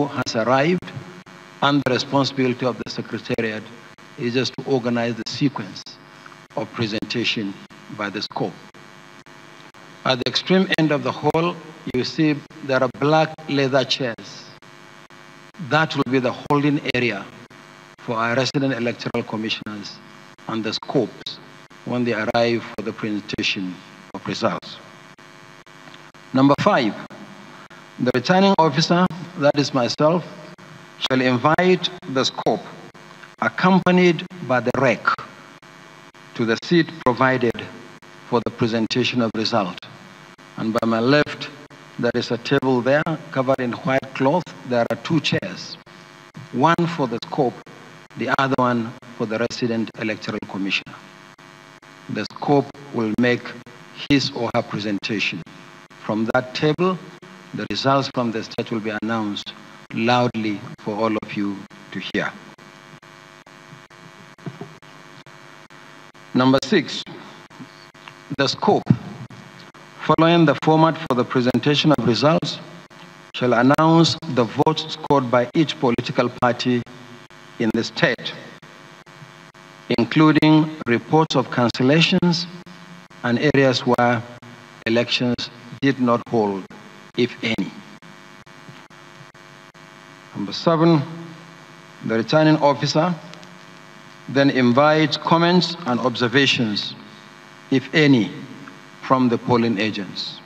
has arrived, and the responsibility of the Secretariat is just to organize the sequence of presentation by the scope. At the extreme end of the hall, you see there are black leather chairs. That will be the holding area for our resident electoral commissioners and the scopes when they arrive for the presentation of results. Number 5, the returning officer, that is myself, shall invite the scope accompanied by the rec to the seat provided for the presentation of result. And by my left, there is a table there covered in white cloth. There are 2 chairs, one for the scope, the other one for the resident electoral commissioner. The scope will make his or her presentation. From that table, the results from the state will be announced loudly for all of you to hear. Number 6, the scope, following the format for the presentation of results, shall announce the votes scored by each political party in the state, including reports of cancellations and areas where elections did not hold, if any. Number 7, the returning officer then invites comments and observations, if any, from the polling agents.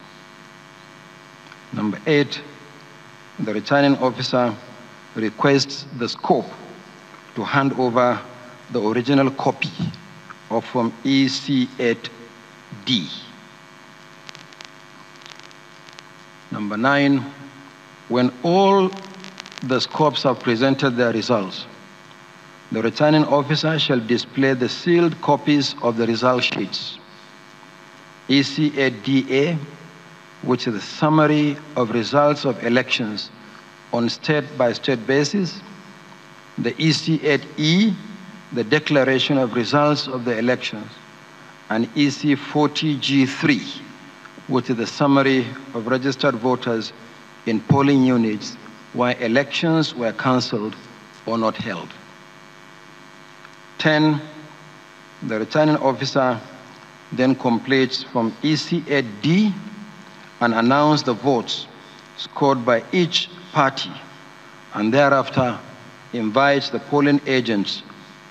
Number 8, the returning officer requests the scope to hand over the original copy of Form EC8D. Number 9, when all the scopes have presented their results, the returning officer shall display the sealed copies of the result sheets. EC8DA, which is a summary of results of elections on state-by-state basis. The EC8E, the declaration of results of the elections. And EC40G3, which is the summary of registered voters in polling units where elections were cancelled or not held. 10, the returning officer then completes from EC8D and announces the votes scored by each party, and thereafter invites the polling agents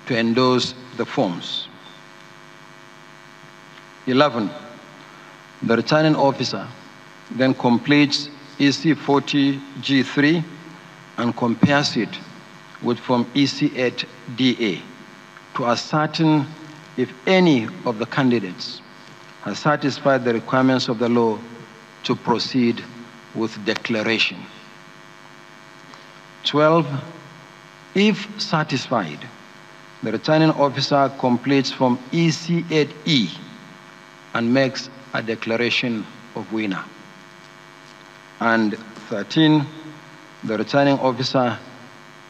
to endorse the forms. 11, the returning officer then completes EC40G3 and compares it with Form EC8DA to ascertain if any of the candidates has satisfied the requirements of the law to proceed with declaration. 12, if satisfied, the returning officer completes Form EC8E and makes a declaration of winner. And 13, the returning officer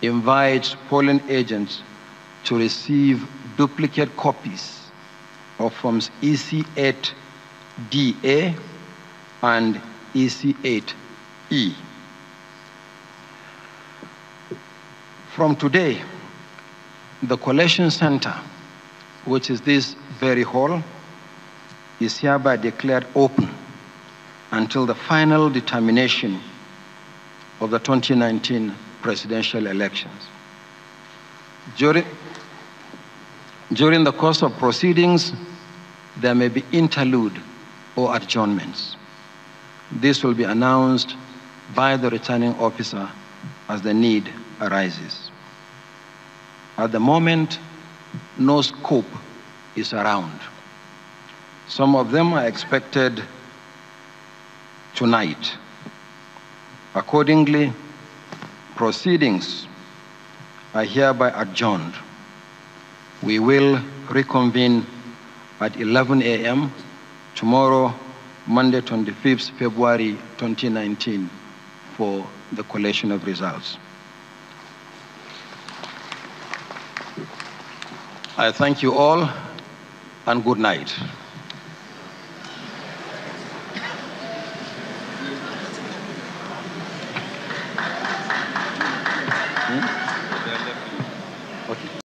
invites polling agents to receive duplicate copies of Forms EC8DA and EC8E. From today, the collation center, which is this very hall, is hereby declared open until the final determination of the 2019 presidential elections. During the course of proceedings, there may be interlude or adjournments. This will be announced by the returning officer as the need arises. At the moment, no scope is around. Some of them are expected tonight. Accordingly, proceedings are hereby adjourned. We will reconvene at 11 a.m. tomorrow, Monday, 25th February 2019, for the collation of results. I thank you all, and good night.